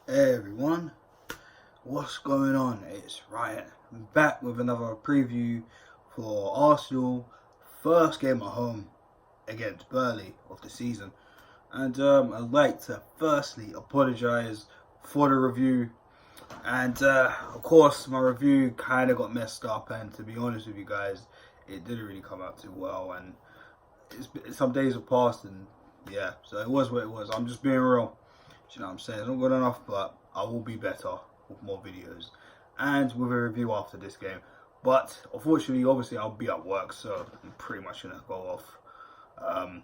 Hey everyone, what's going on? It's Ryan. I'm back with another preview for Arsenal first game at home against Burnley of the season. And I'd like to firstly apologise for the review. And of course, my review kind of got messed up. And to be honest with you guys, it didn't really come out too well. And some days have passed, and yeah, so it was what it was. I'm just being real. You know what I'm saying? It's not good enough, but I will be better with more videos and with a review after this game. But unfortunately, obviously, I'll be at work, so I'm pretty much gonna go off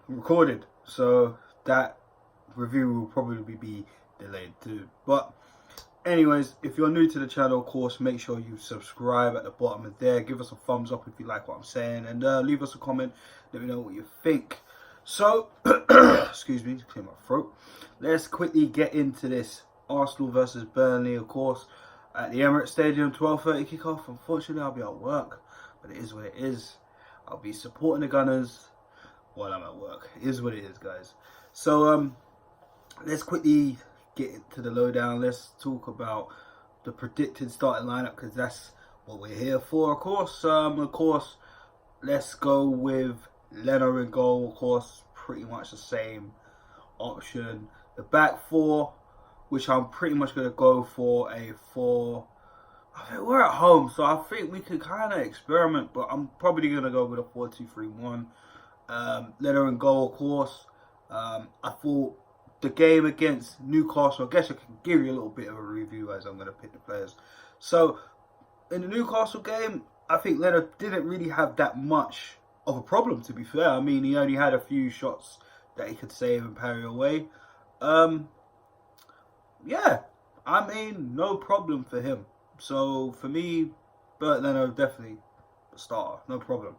recorded. So that review will probably be delayed too. But anyways, if you're new to the channel, of course, make sure you subscribe at the bottom of there. Give us a thumbs up if you like what I'm saying, and leave us a comment. Let me know what you think. So, excuse me, clear my throat. Let's quickly get into this Arsenal versus Burnley, of course, at the Emirates Stadium, 12:30 kickoff. Unfortunately, I'll be at work, but it is what it is. I'll be supporting the Gunners while I'm at work. It is what it is, guys. So, let's quickly get into the lowdown. Let's talk about the predicted starting lineup, because that's what we're here for, of course. Let's go with Leno in goal, of course, pretty much the same option. The back four, which I'm pretty much going to go for a 4. I think we're at home, so I think we could kind of experiment, but I'm probably going to go with a 4-2-3-1. Leno in goal, of course. I thought the game against Newcastle, I guess I can give you a little bit of a review as I'm going to pick the players. So, in the Newcastle game, I think Leno didn't really have that much of a problem, to be fair. I mean, he only had a few shots that he could save and parry away. Yeah, I mean, no problem for him. So, for me, Bert Leno, definitely a starter, no problem.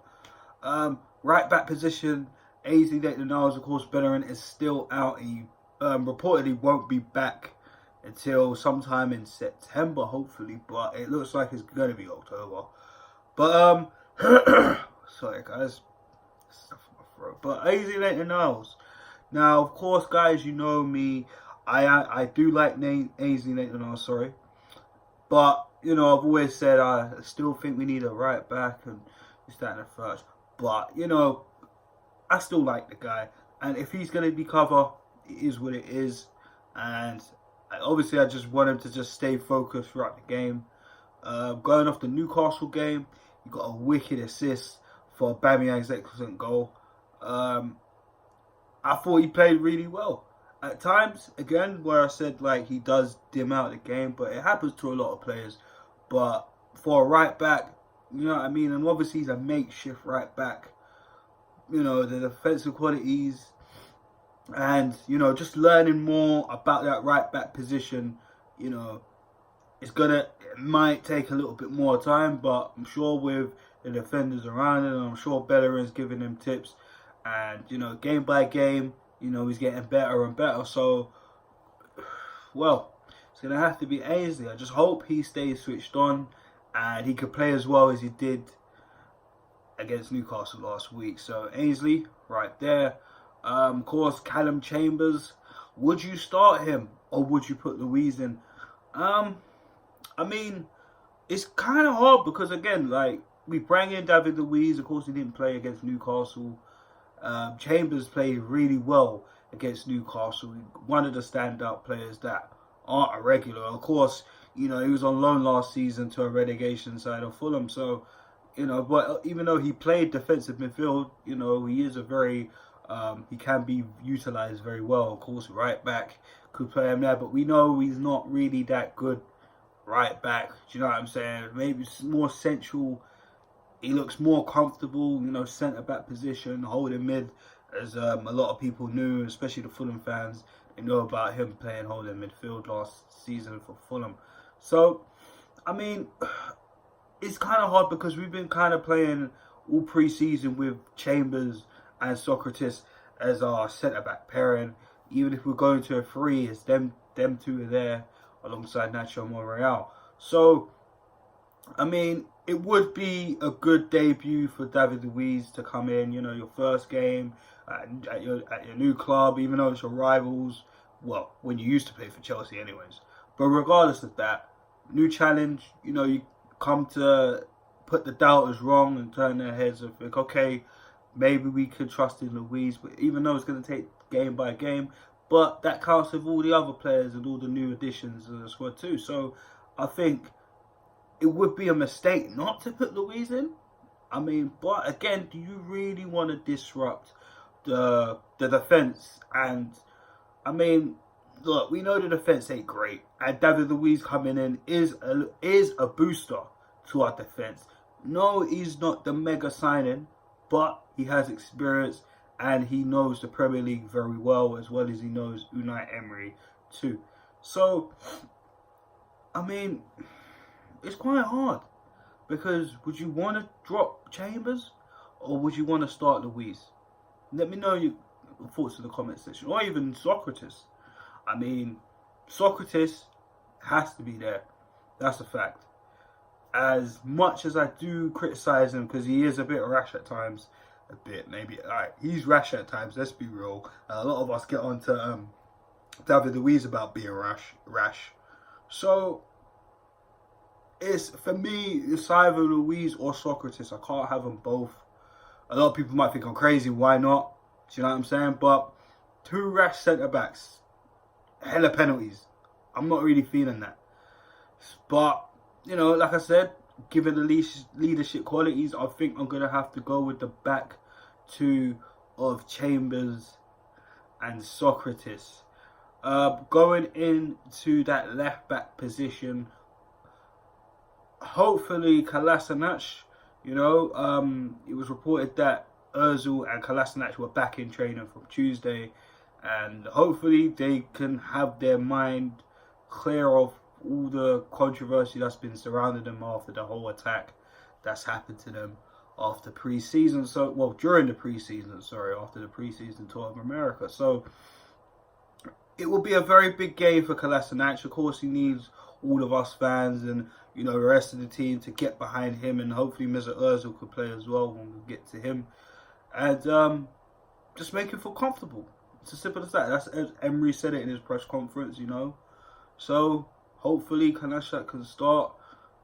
Right back position, Isit, of course, Bellerin is still out. He reportedly won't be back until sometime in September, hopefully, but it looks like it's going to be October. But, sorry guys, stuff in my throat. But Isit, now, of course, guys, you know me, I do like Isit, sorry. But, you know, I've always said I still think we need a right back and this, that, and the first. But, you know, I still like the guy. And if he's going to be cover, it is what it is. And obviously, I just want him to just stay focused throughout the game. Going off the Newcastle game, he got a wicked assist for Aubameyang's excellent goal. I thought he played really well. At times, again, where I said like he does dim out the game, but it happens to a lot of players. But for a right back, you know what I mean? And obviously he's a makeshift right back. You know, the defensive qualities and, you know, just learning more about that right back position, you know, it might take a little bit more time, but I'm sure with the defenders around him, I'm sure Bellerin's giving him tips. And, you know, game by game, you know, he's getting better and better. So, well, it's going to have to be Ainsley. I just hope he stays switched on and he can play as well as he did against Newcastle last week. So, Ainsley, right there. Of course, Callum Chambers. Would you start him or would you put Louise in? I mean, it's kind of hard because, again, like, we bring in David Luiz. Of course, he didn't play against Newcastle. Chambers played really well against Newcastle. One of the standout players that aren't a regular. Of course, you know, he was on loan last season to a relegation side of Fulham. So, you know, but even though he played defensive midfield, you know, he is a very, he can be utilised very well. Of course, right back could play him there, but we know he's not really that good right back. Do you know what I'm saying? Maybe it's more central. He looks more comfortable, you know, centre-back position, holding mid, as a lot of people knew, especially the Fulham fans. They know about him playing holding midfield last season for Fulham. So, I mean, it's kind of hard because we've been kind of playing all pre-season with Chambers and Socrates as our centre-back pairing. Even if we're going to a 3, it's them two are there alongside Nacho Monreal. So, I mean, it would be a good debut for David Luiz to come in, you know, your first game at your new club, even though it's your rivals. Well, when you used to play for Chelsea anyways. But regardless of that, new challenge, you come to put the doubters wrong and turn their heads and think, okay, maybe we could trust in Luiz, but even though it's going to take game by game, but that counts with all the other players and all the new additions to the squad too. So I think it would be a mistake not to put Luiz in. I mean, but again, do you really want to disrupt the defense? And I mean, look, we know the defense ain't great, and David Luiz coming in is a booster to our defense. No, he's not the mega signing, but he has experience and he knows the Premier League very well as he knows Unai Emery too. So, I mean, it's quite hard because would you want to drop Chambers or would you want to start Luiz? Let me know your thoughts in the comment section, or even Socrates. I mean, Socrates has to be there. That's a fact. As much as I do criticise him because he is a bit rash at times, he's rash at times. Let's be real. A lot of us get on to David Luiz about being rash. So for me, it's either Luiz or Socrates. I can't have them both. A lot of people might think I'm crazy. Why not? Do you know what I'm saying? But two rash centre backs, hella penalties. I'm not really feeling that. But like I said, given the leadership qualities, I think I'm going to have to go with the back two of Chambers and Socrates. Going into that left back position, hopefully Kolasinac, it was reported that Ozil and Kolasinac were back in training from Tuesday, and hopefully they can have their mind clear of all the controversy that's been surrounding them after the whole attack that's happened to them after pre-season. During the pre-season, after the pre-season tour of America. So it will be a very big game for Kolasinac. Of course, he needs all of us fans and the rest of the team to get behind him, and hopefully Mesut Ozil could play as well when we get to him, and just make him feel comfortable. It's as simple as that. That's as Emery said it in his press conference, So hopefully Kolasinac can start.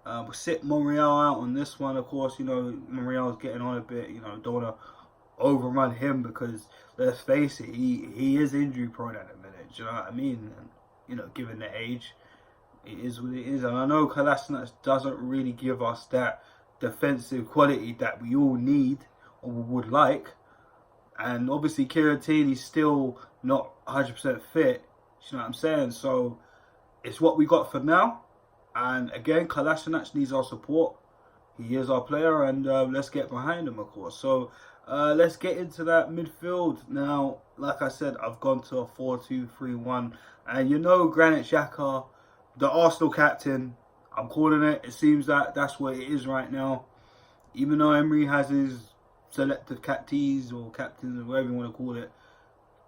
We'll sit Monreal out on this one. Of course, Monreal's getting on a bit. Don't want to overrun him because let's face it, he is injury prone at the minute. Do you know what I mean? And given the age, it is what it is. And I know Kolasinac doesn't really give us that defensive quality that we all need or would like. And obviously, Kieran Tierney's still not 100% fit. You know what I'm saying? So it's what we got for now. And again, Kolasinac needs our support. He is our player, and let's get behind him, of course. So let's get into that midfield. Now, like I said, I've gone to a 4-2-3-1. And Granit Xhaka, the Arsenal captain, I'm calling it. It seems that that's what it is right now. Even though Emery has his selected captains or whatever you want to call it,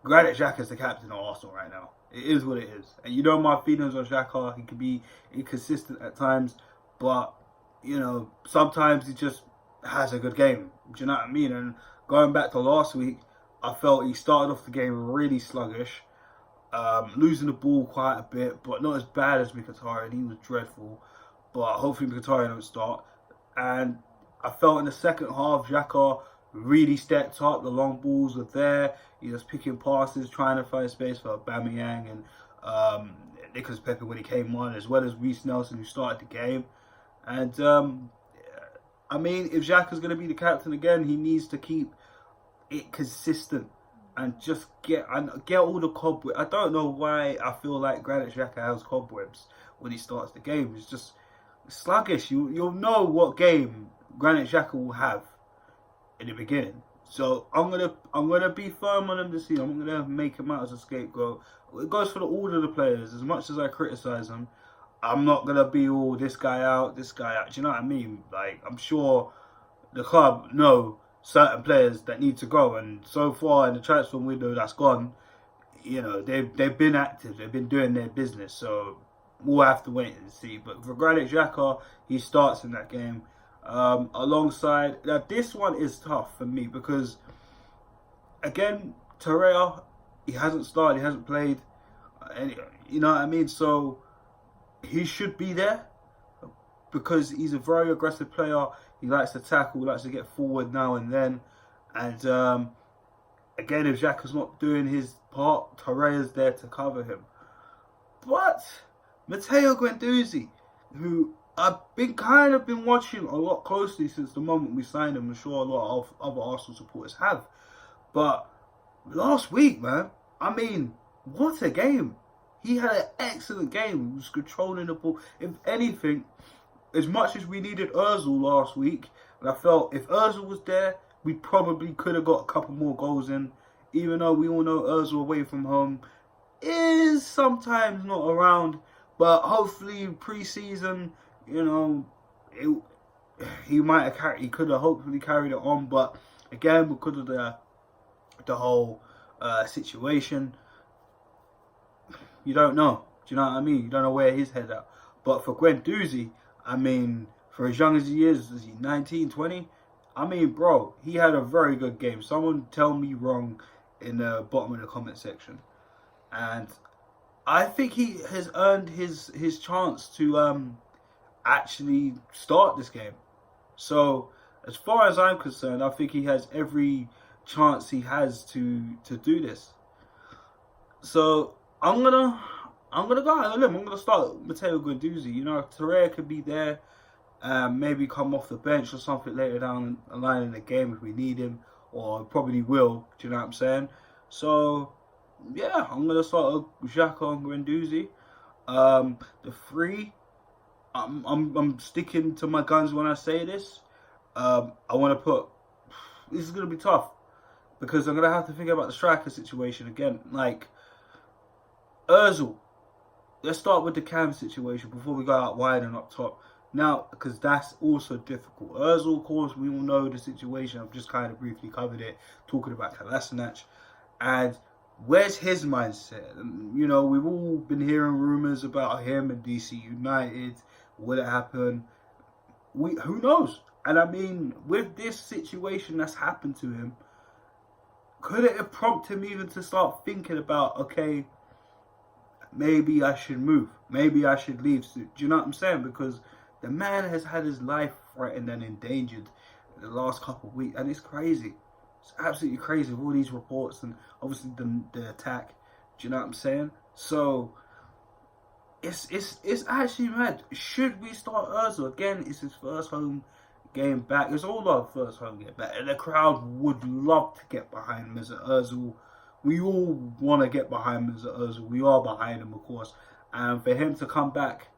Granit Xhaka is the captain of Arsenal right now. It is what it is. And my feelings on Xhaka, he can be inconsistent at times, but, sometimes he just has a good game. Do you know what I mean? And going back to last week, I felt he started off the game really sluggish, losing the ball quite a bit, but not as bad as Mkhitaryan. He was dreadful, but hopefully Mkhitaryan don't start. And I felt in the second half, Xhaka really stepped up. The long balls were there. He was picking passes, trying to find space for Aubameyang and Nicolas Pepe when he came on, as well as Reece Nelson, who started the game. And I mean, if Xhaka's going to be the captain again, he needs to keep it consistent and just get all the cobwebs. I don't know why I feel like Granit Xhaka has cobwebs when he starts the game. It's just sluggish. You'll know what game Granit Xhaka will have in the beginning. So I'm gonna be firm on him this season. I'm gonna make him out as a scapegoat. It goes for all of the players. As much as I criticize him, I'm not gonna be all this guy out, this guy out. Do you know what I mean? Like, I'm sure the club know certain players that need to go, and so far in the transfer window that's gone, they've been active. They've been doing their business. So we'll have to wait and see. But for Granit Xhaka, he starts in that game. Alongside, now this one is tough for me because, again, Torreira, he hasn't started, he hasn't played, and you know what I mean. So he should be there because he's a very aggressive player. He likes to tackle, he likes to get forward now and then. And again, if Xhaka's not doing his part, Torreira's there to cover him. But Matteo Guendouzi, who I've been watching a lot closely since the moment we signed him. I'm sure a lot of other Arsenal supporters have. But last week, man, I mean, what a game. He had an excellent game. He was controlling the ball. If anything, as much as we needed Ozil last week, and I felt if Ozil was there, we probably could have got a couple more goals in. Even though we all know Ozil away from home is sometimes not around. But hopefully pre-season, you know, he could have hopefully carried it on. But again, because of the whole situation, you don't know. Do you know what I mean? You don't know where his head's at. But for Guendouzi, I mean, for as young as he is he 19, 20? I mean, bro, he had a very good game. Someone tell me wrong in the bottom of the comment section. And I think he has earned his chance to actually start this game. So, as far as I'm concerned, I think he has every chance he has to do this. So, I'm gonna go out on a limb. I'm gonna start Matteo Guendouzi. You know, Torreira could be there, maybe come off the bench or something later down the line in the game if we need him, or probably will. Do you know what I'm saying? So yeah, I'm gonna start Xhaka and Guendouzi. The three, I'm sticking to my guns when I say this. I want to put. This is gonna be tough because I'm gonna have to think about the striker situation again. Like Ozil, let's start with the Cam situation before we go out wide and up top. Now, because that's also difficult. Ozil, of course, we all know the situation. I've just kind of briefly covered it, talking about Kolasinac. And where's his mindset? And, you know, we've all been hearing rumours about him and DC United. Will it happen? Who knows? And I mean, with this situation that's happened to him, could it have prompted him even to start thinking about, okay, maybe I should move. Maybe I should leave. Do you know what I'm saying? Because the man has had his life threatened and endangered in the last couple of weeks. And it's crazy. It's absolutely crazy with all these reports and obviously the attack. Do you know what I'm saying? So, it's actually mad. Should we start Ozil? Again, it's his first home game back. It's all our first home game back. And the crowd would love to get behind Mesut Ozil. We all want to get behind Mesut Ozil. We are behind him, of course. And for him to come back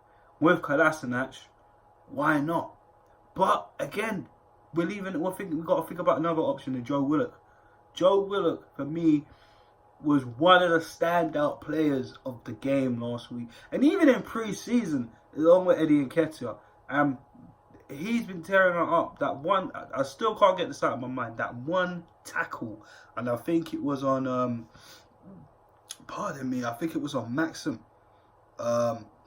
with Kolasinac, why not? But again, we've got to think about another option in Joe Willock. Joe Willock, for me, was one of the standout players of the game last week. And even in pre-season, along with Eddie Nketiah, he's been tearing it up. That one, I still can't get this out of my mind. That one tackle, and I think it was on, pardon me, I think it was on Maxim.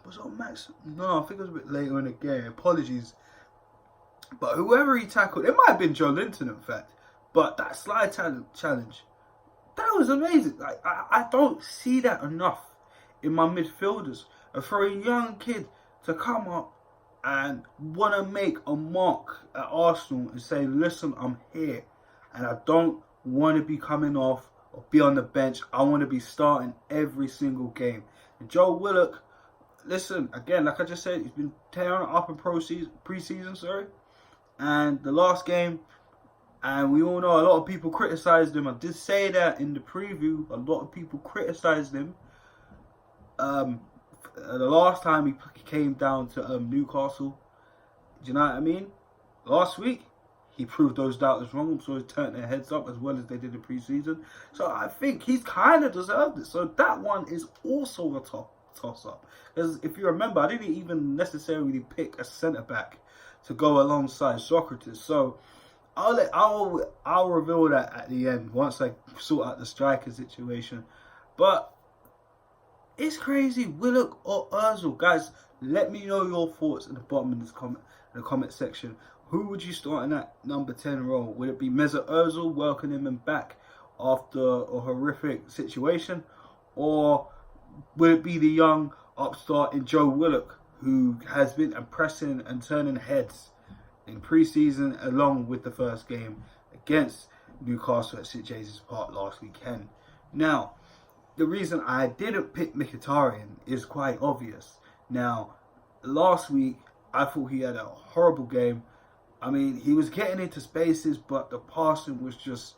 Was it on Maxim? No, I think it was a bit later in the game. Apologies. But whoever he tackled, it might have been Joe Linton, in fact. But that slide challenge, that was amazing. Like, I don't see that enough in my midfielders. And for a young kid to come up and want to make a mark at Arsenal and say, listen, I'm here. And I don't want to be coming off or be on the bench. I want to be starting every single game. And Joe Willock, listen, again, like I just said, he's been tearing it up in pre-season, and the last game, and we all know a lot of people criticised him. I did say that in the preview. A lot of people criticised him. The last time he came down to Newcastle, do you know what I mean? Last week, he proved those doubters wrong. I'm sure he turned their heads up as well as they did in pre-season. So I think he's kind of deserved it. So that one is also a toss-up. Because if you remember, I didn't even necessarily pick a centre-back to go alongside Socrates. So I'll reveal that at the end once I sort out the striker situation. But it's crazy. Willock or Ozil, guys? Let me know your thoughts in the bottom of the comment section. Who would you start in that number 10 role? Would it be Mesut Ozil welcoming him back after a horrific situation, or would it be the young upstart in Joe Willock, who has been impressing and turning heads in pre-season, along with the first game against Newcastle at St James's Park last weekend. Now, the reason I didn't pick Mkhitaryan is quite obvious. Now, last week I thought he had a horrible game. I mean, he was getting into spaces, but the passing was just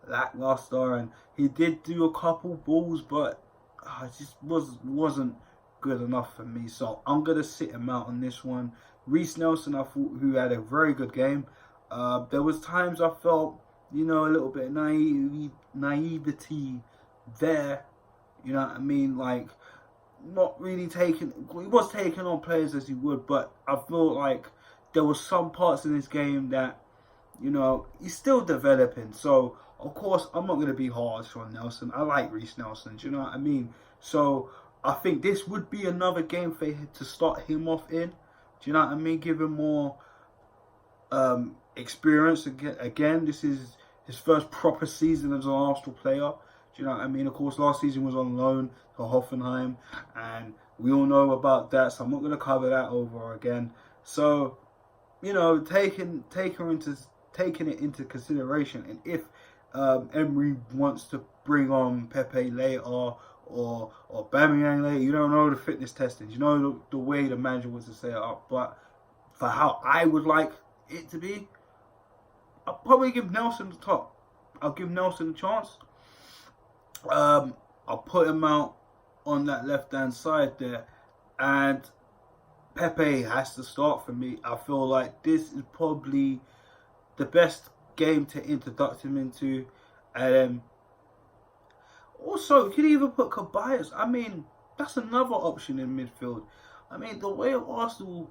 lackluster, and he did do a couple balls, but it just wasn't good enough for me. So I'm gonna sit him out on this one. Reece Nelson, I thought, who had a very good game. There was times I felt, a little bit naivety there. You know what I mean? Like, not really taking. He was taking on players as he would, but I feel like there were some parts in this game that, he's still developing. So, of course, I'm not going to be harsh on Nelson. I like Reece Nelson. Do you know what I mean? So, I think this would be another game for him to start him off in. Do you know what I mean? Give him more experience. Again, this is his first proper season as an Arsenal player. Do you know what I mean? Of course, last season was on loan to Hoffenheim, and we all know about that, so I'm not going to cover that over again. So, taking it into consideration, and if Emery wants to bring on PEPE later or Aubameyang later, you don't know the fitness testing, the way the manager wants to set it up, but for how I would like it to be, I'll probably give Nelson the top. I'll give Nelson a chance. I'll put him out on that left-hand side there, and PEPE has to start for me. I feel like this is probably the best game to introduce him into, and also you can even put Caballas. I mean, that's another option in midfield. I mean, the way of Arsenal,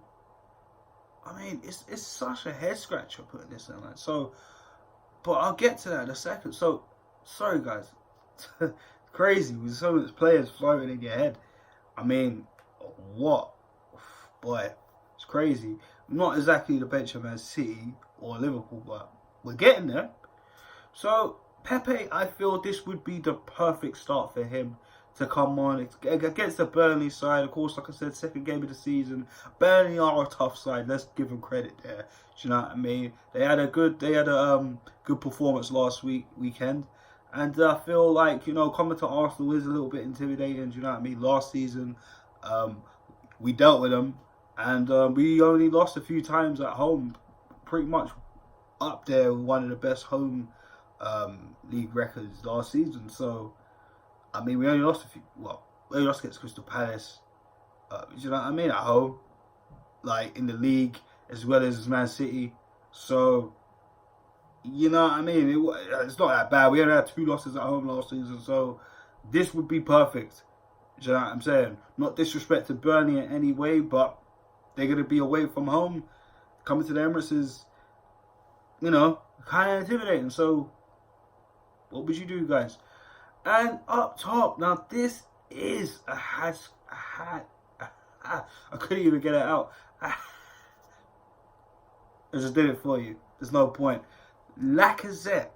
it's such a head scratcher putting this in. So, but I'll get to that in a second. So, sorry guys. Crazy with so many players floating in your head. I mean, what? Boy, it's crazy. Not exactly the bench of Man City or Liverpool, but we're getting there. So, PEPE, I feel this would be the perfect start for him to come on against the Burnley side. Of course, like I said, second game of the season. Burnley are a tough side. Let's give them credit there. Do you know what I mean? They had a good performance last weekend. And I feel like, coming to Arsenal is a little bit intimidating. Do you know what I mean? Last season, we dealt with them, and we only lost a few times at home. Pretty much up there with one of the best home league records last season. So, I mean, we only lost we only lost against Crystal Palace. Do you know what I mean? At home, like in the league, as well as Man City. So, you know what I mean? It's not that bad. We only had 2 losses at home last season, so this would be perfect. Do you know what I'm saying? Not disrespect to Burnley in any way, but they're going to be away from home. Coming to the Emirates is, kind of intimidating. So, what would you do, guys? And up top, now this is I couldn't even get it out. I just did it for you. There's no point. Lacazette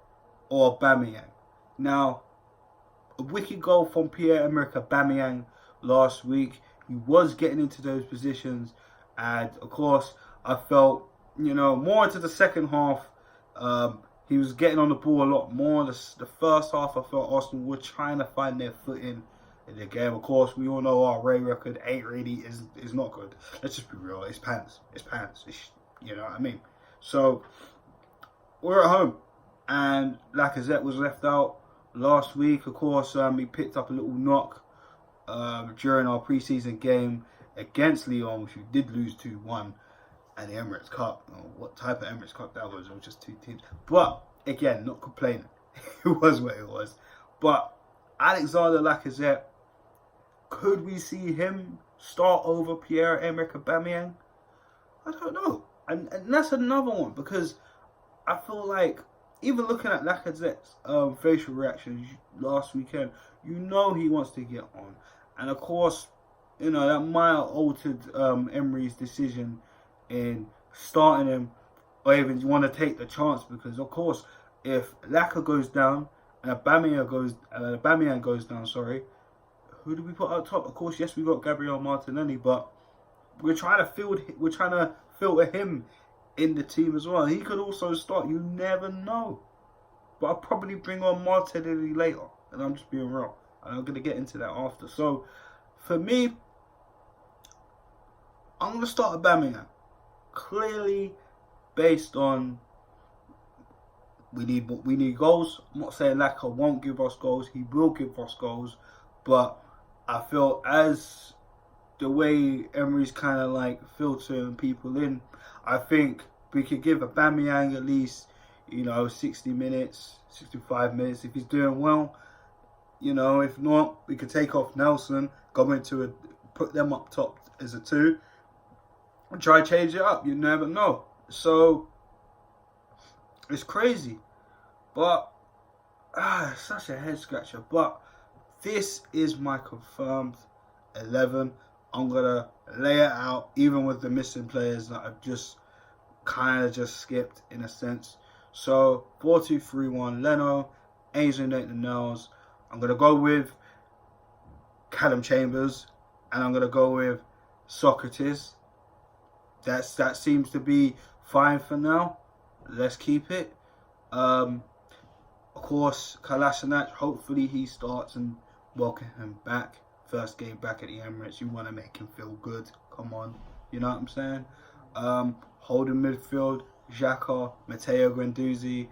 or Aubameyang. Now, a wicked goal from Pierre-Emerick Aubameyang last week. He was getting into those positions, and of course, I felt, more into the second half. He was getting on the ball a lot more. The first half, I felt Arsenal were trying to find their footing in the game. Of course, we all know our away record is not good. Let's just be real. It's pants. You know what I mean? So, we're at home, and Lacazette was left out last week. Of course, he picked up a little knock during our pre-season game against Lyon, which we did lose 2-1, and the Emirates Cup. What type of Emirates Cup that was? It was just 2 teams. But, again, not complaining. It was what it was. But Alexander Lacazette, could we see him start over Pierre-Emerick Aubameyang? I don't know. And that's another one, because I feel like, even looking at Lacazette's facial reactions last weekend, he wants to get on. And of course, that might have altered Emery's decision in starting him, or even want to take the chance, because of course, if Laka goes down and Aubameyang goes down, who do we put up top? Of course, yes, we got Gabriel Martinelli, but we're trying to filter him in the team as well. He could also start. You never know. But I'll probably bring on Martinelli later, and I'm just being real. And I'm gonna get into that after. So, for me, I'm gonna start Aubameyang. Clearly, based on we need goals. I'm not saying Laka won't give us goals. He will give us goals, but I feel as the way Emery's kind of like filtering people in, I think we could give Aubameyang at least, 60 minutes, 65 minutes if he's doing well. If not, we could take off Nelson, put them up top as a 2, and try to change it up. You never know. So it's crazy, but it's such a head scratcher. But this is my confirmed 11. I'm gonna lay it out, even with the missing players that I've just kind of just skipped in a sense. So 4-2-3-1, Leno, Ainsley Maitland-Niles. I'm gonna go with Callum Chambers, and I'm gonna go with Socrates. That seems to be fine for now. Let's keep it. Of course, Kolasinac, hopefully he starts and welcome him back. First game back at the Emirates. You want to make him feel good. Come on. You know what I'm saying? Holding midfield, Xhaka, Matteo Guendouzi.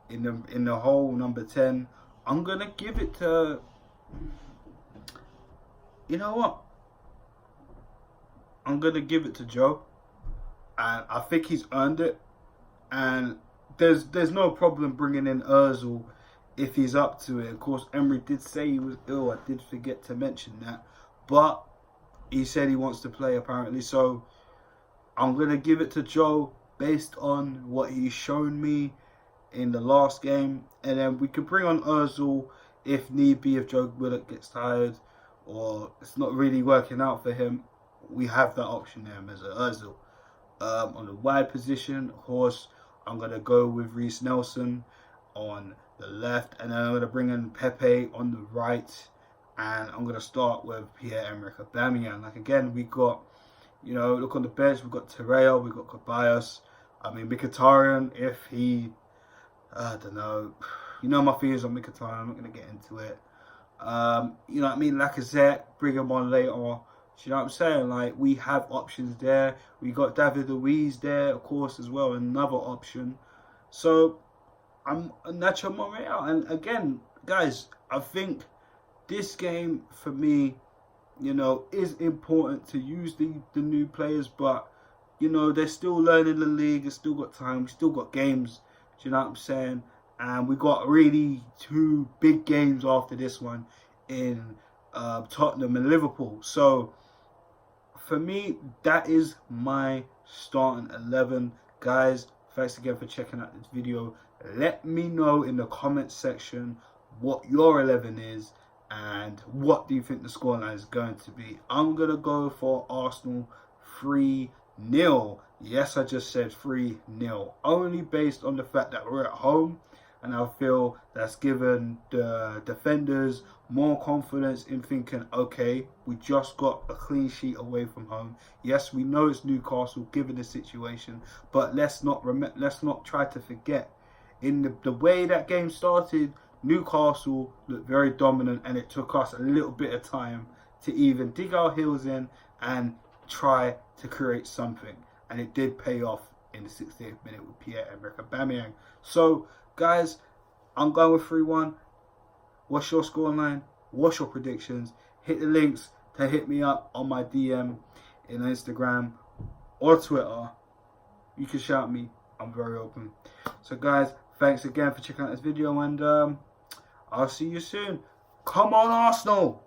In the hole, number 10. I'm going to give it to... You know what? I'm going to give it to Joe. And I think he's earned it. And there's no problem bringing in Ozil if he's up to it. Of course, Emery did say he was ill. I did forget to mention that. But he said he wants to play, apparently. So I'm going to give it to Joe based on what he's shown me in the last game. And then we could bring on Ozil if need be, if Joe Willock gets tired or it's not really working out for him. We have that option there as an Ozil. On the wide position, of course, I'm going to go with Reece Nelson on the left, and then I'm going to bring in Pepe on the right, and I'm going to start with Pierre-Emerick Aubameyang. Like, again, we got, look on the bench, we've got Terrell, we've got Caballos. I mean, Mkhitaryan, if he, I don't know, my feelings on Mkhitaryan, I'm not going to get into it. You know what I mean, Lacazette, bring him on later. Do you know what I'm saying? Like, we have options there. We got David Luiz there, of course, as well, another option. So, I'm Nacho Monreal. And again, guys, I think this game, for me, is important to use the new players. But, they're still learning the league. They've still got time. We've still got games. Do you know what I'm saying? And we got really 2 big games after this one in Tottenham and Liverpool. So, for me, that is my starting 11. Guys, thanks again for checking out this video. Let me know in the comments section what your 11 is and what do you think the scoreline is going to be. I'm going to go for Arsenal 3-0. Yes, I just said 3-0. Only based on the fact that we're at home. And I feel that's given the defenders more confidence in thinking, okay, we just got a clean sheet away from home. Yes, we know it's Newcastle given the situation, but let's not try to forget. In the way that game started, Newcastle looked very dominant, and it took us a little bit of time to even dig our heels in and try to create something. And it did pay off in the 68th minute with Pierre-Emerick Aubameyang. So, guys, I'm going with 3-1. What's your scoreline? What's your predictions? Hit the links to hit me up on my DM in Instagram or Twitter. You can shout me. I'm very open. So, guys, thanks again for checking out this video, and I'll see you soon. Come on, Arsenal!